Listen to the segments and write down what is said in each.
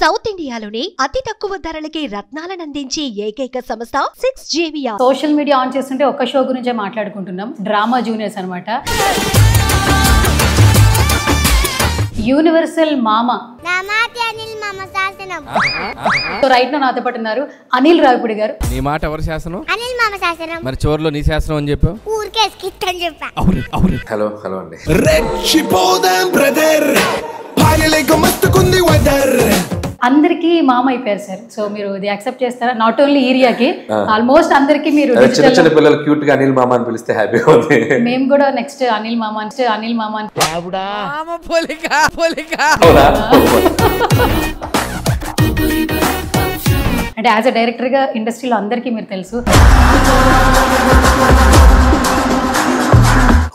South ఇండియాలోనే అతి తక్కువ ధరలకి రత్నాలను అందించే ఏకైక సంస్థ 6JVR. సోషల్ మీడియా ఆన్ చేస్తుంటే ఒక షో గురించే మాట్లాడుకుంటున్నాం, డ్రామా జూనియర్స్ అన్నమాట. యూనివర్సల్ మామ సో రైట్ నా నాతో పాటు ఉన్నారు అనిల్ రావిపూడి గారు. నీ మాట ఎవరి శాసనం? అనిల్ మామ శాసనం. మరి చివర్లో నీ శాసనం అని చెప్పావు. ఊరికే స్కిట్ అని చెప్పా. అవును. హలో అండి. అందరికి మామ అయిపోయారు సార్. సో మీరు ఇది యాక్సెప్ట్ చేస్తారా? నాట్ ఓన్లీ ఏరియాకి, ఆల్మోస్ట్ అందరికి మీరు చిన్న పిల్లలు క్యూట్ గా అనిల్ మామ అని పిలిస్తే హ్యాపీగా ఉంది. మేము కూడా నెక్స్ట్ అనిల్ మామ అంటే యాజ్ అ డైరెక్టర్ గా ఇండస్ట్రీలో అందరికీ మీరు తెలుసు.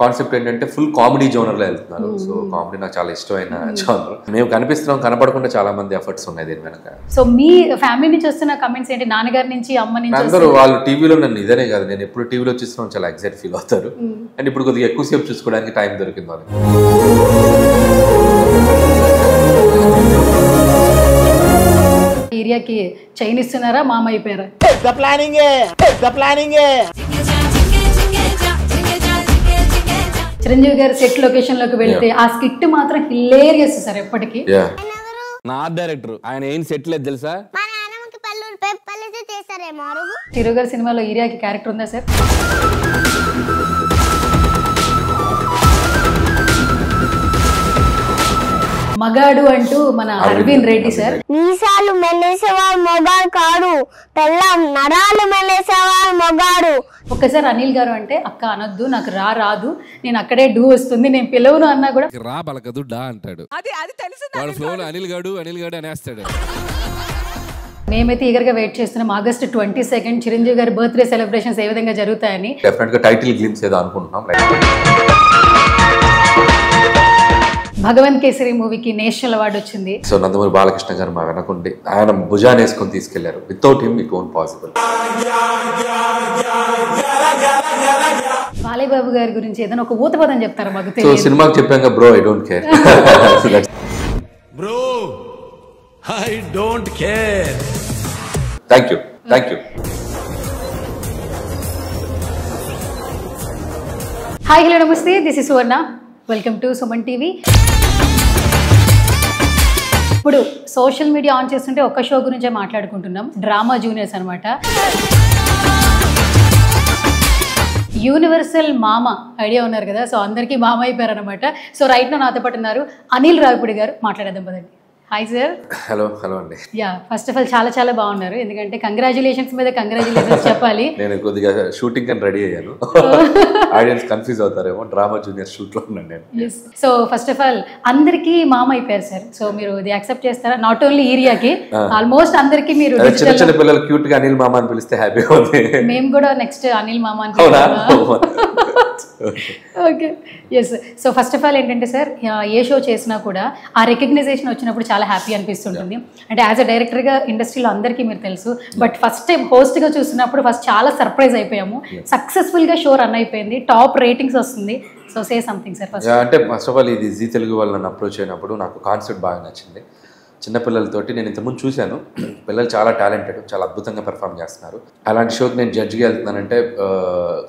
కాన్సెప్ట్ ఏంటంటే ఫుల్ కామెడీ జోనర్ లో వెళ్తున్నారు. సో కామెడీ నాకు చాలా ఇష్టమైన జోనర్. మేము కనిపిస్తున్నాం, కనపడకుండా చాలా మంది ఎఫర్ట్స్ ఉన్నాయి దీని వెనక. సో మీ ఫ్యామిలీ నుంచి వస్తున్న కమెంట్స్ ఏంటి? నాన్నగారి నుంచి, అమ్మ నుంచి? అందరూ వాళ్ళు టీవీలో నన్ను ఇదనే కాదు, నేను ఎప్పుడు టీవీలో చూస్తున్నాం చాలా ఎగ్జైట్ ఫీల్ అవుతారు. అండ్ ఇప్పుడు కొద్దిగా ఎక్కువసేపు చూసుకోవడానికి టైం దొరికింది వాళ్ళకి. ఏరియాకి చైన్ ఇస్తున్నారా? మామ అయిపోయారా? చిరంజీవి గారి సెట్ లొకేషన్ లోకి వెళ్తే ఆ స్కిట్ మాత్రం హిలేరియస్ సార్ ఎప్పటికీ. నా డైరెక్టర్ ఆయన ఏం సెట్ లేదు తెలుసా? మా నాన్నమ్మకి పల్లెతో చేస్తారేమో అరుగు. చిరు గారి సినిమాలో ఏరియాకి క్యారెక్టర్ ఉందా సార్? మగాడు అంటూ మన అరవింద్ రెడ్డి సార్. మీసాలు మెల్లేసేవాడు మొగాడు కాడు, పెళ్ళం నరాలు మెల్లేసేవాడు మొగాడు. ఒక్కసారి అనిల్ గారు అంటే అక్క అనొద్దు, నాకు రాదు, నేను అక్కడే డూ వస్తుంది, నేను పిలవను అన్నా కూడా రా బలకదు డా అంటాడు. వాడు ఫ్లోలో అనిల్ గాడు అనేస్తాడు. మేమైతే ఈగర్గా వెయిట్ చేస్తున్నాం ఆగస్ట్ 22 చిరంజీవి గారి బర్త్డే సెలబ్రేషన్స్ ఏ విధంగా జరుగుతాయని. డెఫినెట్ గా టైటిల్ గ్లిమ్స్ ఏదో అనుకుంటున్నాం. భగవంత్ కేసరి మూవీకి నేషనల్ అవార్డు వచ్చింది. సో నందమూరి బాలకృష్ణ గారు మా వెనకుండి ఆయన భుజాన్ని వేసుకొని తీసుకెళ్లారు. Without him it won't possible. Balayya Babu గారి గురించి ఏదైనా ఒక ఊత పదం చెప్తారా మాకు? సో సినిమాకి చెప్పాక bro I don't care. Bro I don't care. Thank you. Hi hello namaste, this is Suvarna, welcome to Suman TV. ఇప్పుడు సోషల్ మీడియా ఆన్ చేస్తుంటే ఒక షో గురించే మాట్లాడుకుంటున్నాం, డ్రామా జూనియర్స్ అనమాట. యూనివర్సల్ మామ ఐడియా ఉన్నారు కదా, సో అందరికీ మామ అయిపోయారు అనమాట. సో రైట్ నా నాతో పాటు ఉన్నారు అనిల్ రావిపూడి గారు. మాట్లాడేద్దాం పదండి. Hi sir. హలో అండి. యా, ఫస్ట్ ఆఫ్ ఆల్ చాలా బాగున్నారు. ఎందుకంటే కంగ్రాచులేషన్స్ మీద కంగ్రాచులేషన్స్ చెప్పాలి. నేను కొద్దిగా షూటింగ్ అని రెడీ అయ్యాను. ఆడియన్స్ కన్ఫ్యూజ్ అవుతారేమో, డ్రామా జూనియర్ షూట్ లో ఉన్నాను నేను. సో ఫస్ట్ ఆఫ్ ఆల్ అందరికీ మామ అయిపోయారు సార్. సో మీరు ఇది యాక్సెప్ట్ చేస్తారా? నాట్ ఓన్లీ ఏరియాకి, ఆల్మోస్ట్ అందరికి మీరు చిన్న పిల్లలు క్యూట్ గా అనిల్ మామ అని పిలిస్తే హ్యాపీగా ఉంది. మేము కూడా నెక్స్ట్ అనిల్ మామ అని. Okay, yes. So first of all ఏంటంటే సార్, ఏ షో చేసినా కూడా ఆ రికగ్నైజేషన్ వచ్చినప్పుడు చాలా హ్యాపీ అనిపిస్తుంటుంది. అంటే యాజ్ అ డైరెక్టర్ గా ఇండస్ట్రీలో అందరికీ మీరు తెలుసు, బట్ ఫస్ట్ టైం హోస్ట్ గా చూసినప్పుడు ఫస్ట్ చాలా సర్ప్రైజ్ అయిపోయాము. సక్సెస్ఫుల్ గా షో రన్ అయిపోయింది, టాప్ రేటింగ్స్ వస్తుంది. So say something sir first. అంటే ఫస్ట్ ఆఫ్ ఆల్ ఇది జీ తెలుగు వాళ్ళు నన్ను అప్రోచ్ అయినప్పుడు నాకు కాన్సెప్ట్ బాగా నచ్చింది. చిన్నపిల్లలతోటి నేను ఇంతకుముందు చూశాను, పిల్లలు చాలా టాలెంటెడ్, చాలా అద్భుతంగా పెర్ఫామ్ చేస్తున్నారు. అలాంటి షోకి నేను జడ్జిగా వెళ్తున్నానంటే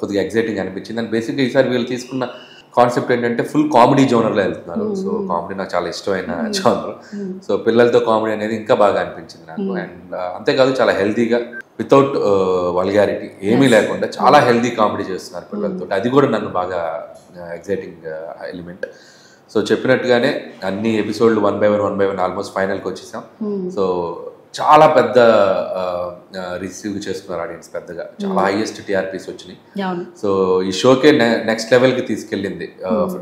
కొద్దిగా ఎగ్జైటింగ్ అనిపించింది. అండ్ బేసిక్గా ఈసారి వీళ్ళు తీసుకున్న కాన్సెప్ట్ ఏంటంటే ఫుల్ కామెడీ జోనర్ లో వెళ్తున్నారు. సో కామెడీ నాకు చాలా ఇష్టమైన జోనర్. సో పిల్లలతో కామెడీ అనేది ఇంకా బాగా అనిపించింది నాకు. అండ్ అంతేకాదు చాలా హెల్తీగా, వితౌట్ వల్గారిటీ ఏమీ లేకుండా చాలా హెల్తీ కామెడీ చేస్తున్నారు పిల్లలతో. అది కూడా నన్ను బాగా ఎగ్జైటింగ్ ఎలిమెంట్. సో చెప్పినట్టుగానే అన్ని ఎపిసోడ్లు 1 by 1 ఆల్మోస్ట్ ఫైనల్కి వచ్చేసాం. సో చాలా పెద్ద రిసీవ్ చేసుకున్నారు ఆడియన్స్, పెద్దగా చాలా హైయెస్ట్ టీఆర్పీస్ వచ్చినాయి. సో ఈ షోకే నెక్స్ట్ లెవెల్కి తీసుకెళ్ళింది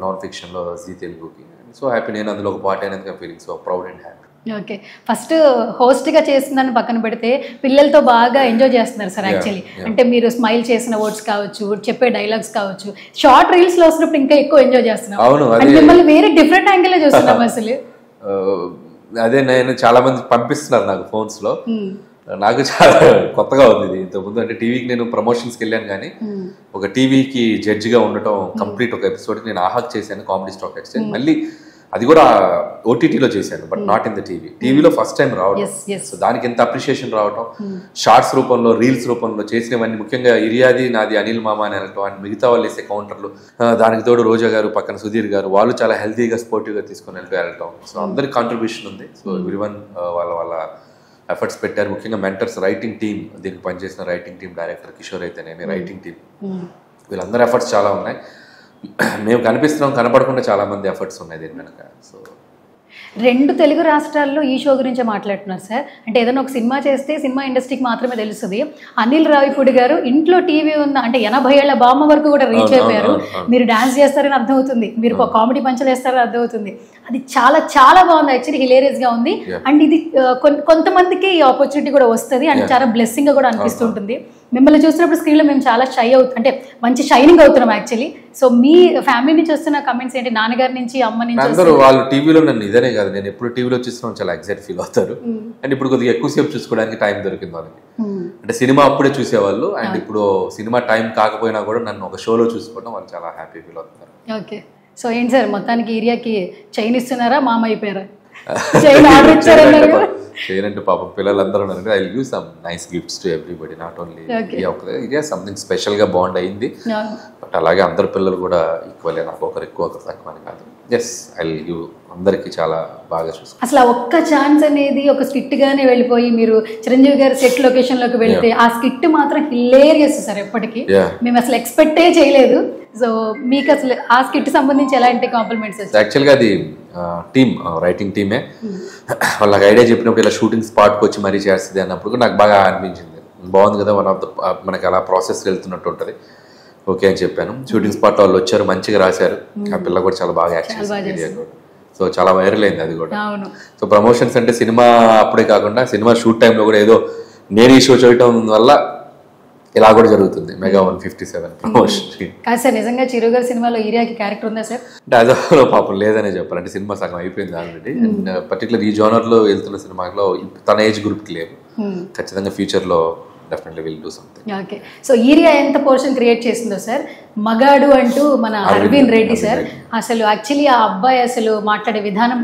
నాన్ ఫిక్షన్లో జీ తెలుగుకి. సో హ్యాపీ, నేను అందులో ఒక పార్ట్ అయినందుకు feeling so proud and happy. Okay, first హోస్ట్గా చేస్తుందని పక్కన పెడితే పిల్లలతో బాగా ఎంజాయ్ చేస్తున్నారు సార్ యాక్చువల్లీ. అంటే మీరు స్మైల్ చేసిన వర్డ్స్ కావచ్చు, చెప్పే డైలాగ్స్ కావచ్చు, షార్ట్ రీల్స్ లో వస్తున్నప్పుడు ఇంకా ఎక్కువ ఎంజాయ్ చేస్తున్నాం. మిమ్మల్ని వేరే డిఫరెంట్ యాంగిల్ లో చూస్తున్నాం అసలు. అదే నేను చాలా మంది పంపిస్తున్నారు నాకు ఫోన్స్ లో, నాకు చాలా కొత్తగా ఉంది ఇది. ఇంతకుముందు అంటే టీవీకి నేను ప్రమోషన్స్కి వెళ్ళాను, కానీ ఒక టీవీకి జడ్జిగా ఉండటం కంప్లీట్ ఒక ఎపిసోడ్కి నేను ఆహాక్ చేశాను, కామెడీ స్టాక్ ఎక్స్చేంజ్. మళ్ళీ అది కూడా ఓటీటీలో చేశాను, బట్ నాట్ ఇన్ ద టీవీలో ఫస్ట్ టైం రావడం. సో దానికి ఎంత అప్రిషియేషన్ రావడం, షార్ట్స్ రూపంలో, రీల్స్ రూపంలో చేసినవన్నీ, ముఖ్యంగా ఇరియాది నాది అనిల్ మామ అని అనటం, అండ్ మిగతా వాళ్ళు వేసే కౌంటర్లు, దానికి తోడు రోజా గారు, పక్కన సుధీర్ గారు, వాళ్ళు చాలా హెల్తీగా స్పోర్టివ్గా తీసుకొని వెళ్ళటం. సో అందరికి కాంట్రిబ్యూషన్ ఉంది. సో ఎవ్రీవన్ వాళ్ళ ఎఫర్ట్స్ పెట్టారు. ముఖ్యంగా మెంటర్స్, రైటింగ్ టీమ్, దీనికి పనిచేసిన రైటింగ్ టీమ్, డైరెక్టర్ కిషోర్ అయితేనేమి, రైటింగ్ టీమ్, వీళ్ళందరూ ఎఫర్ట్స్ చాలా ఉన్నాయి. మేము కనిపిస్తున్నాం, కనపడకుండా చాలా మంది ఎఫర్ట్స్ ఉన్నాయి దీని వెనక. సో 2 తెలుగు రాష్ట్రాల్లో ఈ షో గురించే మాట్లాడుతున్నారు సార్. అంటే ఏదైనా ఒక సినిమా చేస్తే సినిమా ఇండస్ట్రీకి మాత్రమే తెలుస్తుంది. అనిల్ రావిపూడి గారు ఇంట్లో టీవీ ఉన్న, అంటే 80 ఏళ్ల బామ్మ వరకు కూడా రీచ్ అయిపోయారు. మీరు డాన్స్ చేస్తారని అర్థమవుతుంది, మీరు కామెడీ పంచలు వేస్తారని అర్థమవుతుంది. అది చాలా చాలా బాగుంది, యాక్చువల్లీ హిలేరియస్గా ఉంది. అండ్ ఇది కొంతమందికి ఈ ఆపర్చునిటీ కూడా వస్తుంది, అండ్ చాలా బ్లెస్సింగ్గా కూడా అనిపిస్తుంటుంది. మిమ్మల్ని చూసినప్పుడు స్క్రీన్లో మేము చాలా షై అంటే మంచి షైనింగ్ అవుతున్నాం యాక్చువల్లీ. సో మీ ఫ్యామిలీ నుంచి వస్తున్న కమెంట్స్ ఏంటి, నాన్నగారి నుంచి, అమ్మ నుంచి? అందరూ వాళ్ళు టీవీలో నన్ను ఇదనే కాదు, నేను ఎప్పుడు టీవీలో చూస్తున్నాం చాలా ఎగ్జైట్ ఫీల్ అవుతారు. అండ్ ఇప్పుడు కొద్దిగా ఎక్కువసేపు చూసుకోవడానికి టైం దొరికింది వాళ్ళకి. అంటే సినిమా అప్పుడే చూసేవాళ్ళు, అండ్ ఇప్పుడు సినిమా టైం కాకపోయినా కూడా నన్ను ఒక షోలో చూసుకోవడం వాళ్ళు చాలా హ్యాపీ ఫీల్ అవుతున్నారు. ఓకే, సో ఏంటి సార్ మొత్తానికి ఏరియాకి చైన్ ఇస్తున్నారా, మామ అయిపోయారా? చైన్ ఆర్డర్ ఇచ్చారన్నారు. చేయాలంటే పాపం పిల్లలందరూ ఉన్నారు. I will give some nice gifts to everybody, not only ఇది సంథింగ్ స్పెషల్ గా బాండ్ అయింది. బట్ అలాగే అందరు పిల్లలు కూడా ఈక్వల్, నాకు ఒకరు ఎక్కువ ఒకరు తక్కువ అని కాదు. ఎస్, ఐ విల్ గివ్ అందరికి చాలా బాగా చూసుకో. అసలు ఒక్క ఛాన్స్ అనేది ఒక స్కిట్ గానే వెళ్ళిపోయి మీరు చిరంజీవి గారి సెట్ లొకేషన్ లోకి వెళ్తే ఆ స్కిట్ మాత్రం హిలేరియస్ సార్. ఎప్పటికీ మేము అసలు ఎక్స్పెక్టే చేయలేదు. సో మీకు అసలు ఆ స్కిట్ సంబంధించి ఎలాంటి కాంప్లిమెంట్స్? యాక్చువల్గా అది టీమ్, రైటింగ్ టీమే వాళ్ళకి ఐడియా చెప్పినప్పుడు ఇలా షూటింగ్ స్పాట్కి వచ్చి మరీ చేస్తుంది అన్నప్పుడు నాకు బాగా అనిపించింది. బాగుంది కదా, వన్ ఆఫ్ ద మనకి అలా ప్రాసెస్ వెళ్తున్నట్టు ఉంటుంది. ఓకే అని చెప్పాను. షూటింగ్ స్పాట్ వాళ్ళు వచ్చారు, మంచిగా రాశారు. ఆ పిల్ల కూడా చాలా బాగా యాక్ట్ చేసింది. సో చాలా వైరల్ అయింది అది కూడా. సో ప్రమోషన్స్ అంటే సినిమా అప్పుడే కాకుండా సినిమా షూట్ టైంలో కూడా ఏదో నేను ఈ షో చేయటం వల్ల ఇలా కూడా జరుగుతుంది. Mega 157 promotion. కాదు సార్, నిజంగా చిరు గారి సినిమాలో ఏరియాకి క్యారెక్టర్ ఉందా సార్? అంటే అదో పాపం లేదనే చెప్పాలి. అంటే సినిమా సగం అయిపోయింది ఆల్రెడీ. అండ్ పర్టికులర్ ఈ జోనర్లో వెళ్తున్న సినిమాలో తన ఏజ్ గ్రూప్కి లేవు. ఖచ్చితంగా ఫ్యూచర్లో definitely will do something. Okay, so area ఎంత పోర్షన్ క్రియేట్ చేసిందో సార్. మగాడు అంటూ మన అరవింద్ రెడ్డి సార్, అసలు యాక్చువల్లీ ఆ అబ్బాయి అసలు మాట్లాడే విధానం,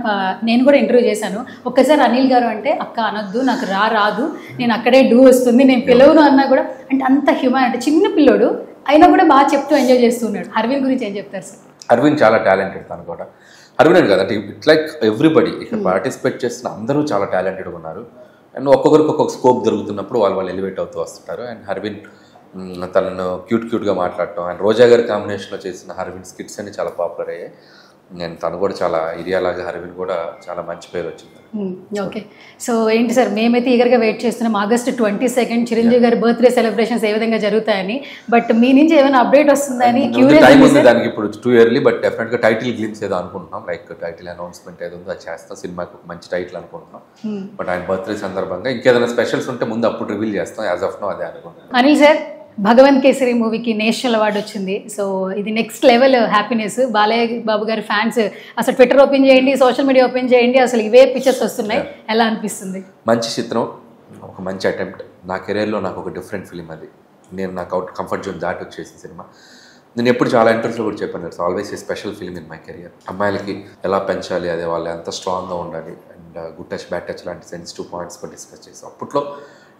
నేను కూడా ఇంటర్వ్యూ చేశాను. ఒక్కసారి అనిల్ గారు అంటే అక్క అనొద్దు, నాకు రాదు, నేను అక్కడే డూ వస్తుంది, నేను పిలవను అన్నా కూడా, అంటే అంత హ్యూమన్, అంటే చిన్న పిల్లోడు అయినా కూడా బాగా చెప్తూ ఎంజాయ్ చేస్తున్నాడు. అరవింద్ గురించి ఏం చెప్తారు సార్? అరవింద్ చాలా టాలెంటెడ్. తను కూడా అరవింద్ కదా, అంటే ఇట్ లైక్ ఎవ్రీబడి ఇక్కడ పార్టిసిపేట్ చేస్తున్న అందరూ చాలా టాలెంటెడ్గా ఉన్నారు. అండ్ ఒక్కొక్కరికి ఒక్కొక్క స్కోప్ దొరుకుతున్నప్పుడు వాళ్ళు ఎలివేట్ అవుతూ వస్తుంటారు. అండ్ హర్విన్ తనను క్యూట్గా మాట్లాడటం, అండ్ రోజా గారి కాంబినేషన్లో చేసిన హర్విన్ స్కిట్స్ అన్ని చాలా పాపులర్ అయ్యాయి. నేను తను కూడా చాలా ఏరియాలాగా హర్విన్ కూడా చాలా మంచి పేరు వచ్చింది. ఓకే, సో ఏంటి సార్, మేమైతే ఈగర్గా వెయిట్ చేస్తున్నాం August 22 చిరంజీవి గారి బర్త్డే సెలబ్రేషన్స్ ఏ విధంగా జరుగుతాయని. బట్ మీ నుంచి ఏమైనా అప్డేట్ వస్తుందని టైం ఉంది దానికి. ఇప్పుడు టూ ఇయర్లీ, బట్ డెఫినెట్గా టైటిల్ గ్లిమ్స్ ఏదో అనుకుంటున్నాం. లైక్ టైటిల్ అనౌన్స్మెంట్ ఏదో ఉందో అది చేస్తాం. సినిమాకి ఒక మంచి టైటిల్ అనుకుంటున్నాం. బట్ ఆయన బర్త్డే సందర్భంగా ఇంకేదైనా స్పెషల్స్ ఉంటే ముందు అప్పుడు రివీల్ చేస్తాం. యాజ్ ఆఫ్ నో అదే అనుకుంటున్నాం. అనిల్ సార్, భగవంత్ కేసరి మూవీకి నేషనల్ అవార్డు వచ్చింది. సో ఇది next level happiness. Balayya Babu గారి ఫ్యాన్స్ అసలు ట్విట్టర్ ఓపెన్ చేయండి, సోషల్ మీడియా ఓపెన్ చేయండి, అసలు ఇవే పిక్చర్స్ వస్తున్నాయి. ఎలా అనిపిస్తుంది? మంచి చిత్రం, ఒక మంచి అటెంప్ట్. నా కెరీర్లో నాకు ఒక డిఫరెంట్ ఫిలిం అది. నేను నాకు కంఫర్ట్ జోన్ దాటి వచ్చేసిన సినిమా. నేను ఎప్పుడు చాలా ఇంటర్వ్యూస్లో కూడా చెప్పాను, it's always a special film in my career. అమ్మాయిలకి ఎలా పెంచాలి, అదే వాళ్ళు ఎంత స్ట్రాంగ్గా ఉండాలి, and good touch bad touch లాంటి సెన్సిటివ్ పాయింట్స్ కూడా డిస్కస్ చేసాం. అప్పట్లో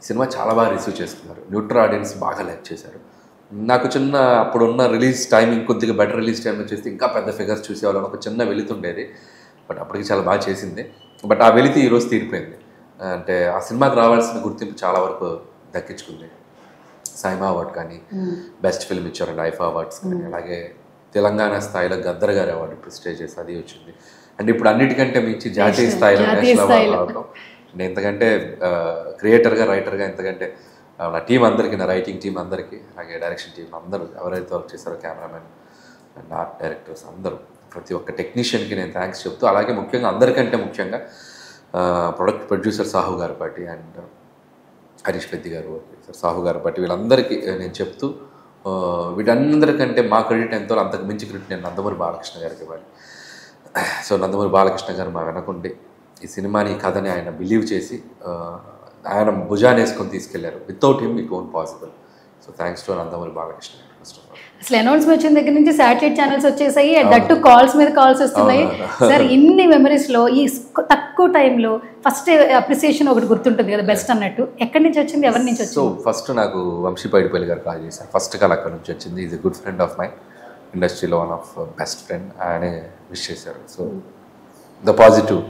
సినిమా చాలా బాగా రిసీవ్ చేసుకున్నారు. న్యూట్రల్ ఆడియన్స్ బాగా లైక్ చేశారు. నాకు చిన్న అప్పుడున్న రిలీజ్ టైమింగ్ కొద్దిగా బెటర్ రిలీజ్ టైంలో చేస్తే ఇంకా పెద్ద ఫిగర్స్ చూసేవాళ్ళని ఒక చిన్న వెళుతుండేది. బట్ అప్పటికి చాలా బాగా చేసింది. బట్ ఆ వెళితే ఈరోజు తీరిపోయింది. అంటే ఆ సినిమాకి రావాల్సిన గుర్తింపు చాలా వరకు దక్కించుకుంది. సైమా అవార్డ్ కానీ, బెస్ట్ ఫిల్మ్ ఇచ్చారండి ఐఫా అవార్డ్స్ కానీ, అలాగే తెలంగాణ స్థాయిలో గద్దర్ గారి అవార్డు ప్రెస్టేజెస్ అది వచ్చింది. అండ్ ఇప్పుడు అన్నిటికంటే మించి జాతీయ స్థాయిలో నేషనల్ అవార్డు రావడం. నేను ఎంతకంటే క్రియేటర్గా, రైటర్గా, ఎంతకంటే నా టీం అందరికీ, నా రైటింగ్ టీం అందరికీ, అలాగే డైరెక్షన్ టీం అందరూ ఎవరైతే వర్క్ చేశారో, కెమెరామెన్ అండ్ ఆర్ట్ డైరెక్టర్స్ అందరూ, ప్రతి ఒక్క టెక్నీషియన్కి నేను థ్యాంక్స్ చెప్తూ, అలాగే ముఖ్యంగా అందరికంటే ముఖ్యంగా ప్రొడ్యూసర్ సాహు గారు బట్టి అండ్ హరీష్ పెద్ది గారు ప్రొడ్యూసర్ సాహు గారు బట్టి వీళ్ళందరికీ నేను చెప్తూ, వీటందరికంటే మా క్రెడిట్ ఎంతో అంతకు మించి క్రెడిట్ నేను నందమూరి బాలకృష్ణ గారికి ఇవ్వాలి. సో నందమూరి బాలకృష్ణ గారు మా వెనకుండి ఈ సినిమాని, ఈ కథని ఆయన బిలీవ్ చేసి ఆయన భుజాన్ని వేసుకొని తీసుకెళ్లారు. Without him it won't possible. So thanks to Nandamuri Balakrishna garu. First of all. అసలు అనౌన్స్మెంట్ వచ్చిన దగ్గర నుంచి శాటిలైట్ ఛానల్స్ వచ్చేసాయి, దట్టు కాల్స్ మీద కాల్స్ వస్తున్నాయి. సార్ ఇన్ని మెమరీస్లో ఈ తక్కువ టైంలో ఫస్ట్ అప్రిసియేషన్ ఒకటి గుర్తుంటుంది కదా బెస్ట్ అన్నట్టు, ఎక్కడి నుంచి వచ్చింది, ఎవరి నుంచి వచ్చింది? సో ఫస్ట్ నాకు వంశీ పైడిపల్లి గారు కాల్ చేశారు. ఫస్ట్ కాల్ అక్కడ నుంచి వచ్చింది. Is a good friend of my, ఇండస్ట్రీలో వన్ ఆఫ్ బెస్ట్ ఫ్రెండ్. ఆయనే విష్ చేశారు. So the positive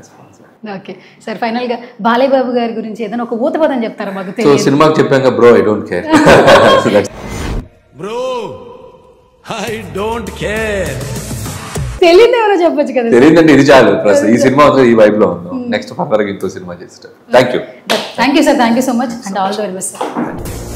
response. Okay sir, ఫైనల్గా బాలయ్య బాబు గారి గురించి ఏదైనా ఒక ఊత పదం చెప్తారా మాకు? సో సినిమాకి చెప్పాక bro I don't care. Bro I don't care. తెలియదు ఎవరో చెప్పొచ్చు కదా. తెలియదంటే ఇది చాలు. ప్లస్ ఈ సినిమా ఈ వైబ్ లో ఉన్నాం. నెక్స్ట్ ఫర్దర్గా ఇంకో సినిమా చేస్తారు. Thank you sir, thank you so much and all the very best sir.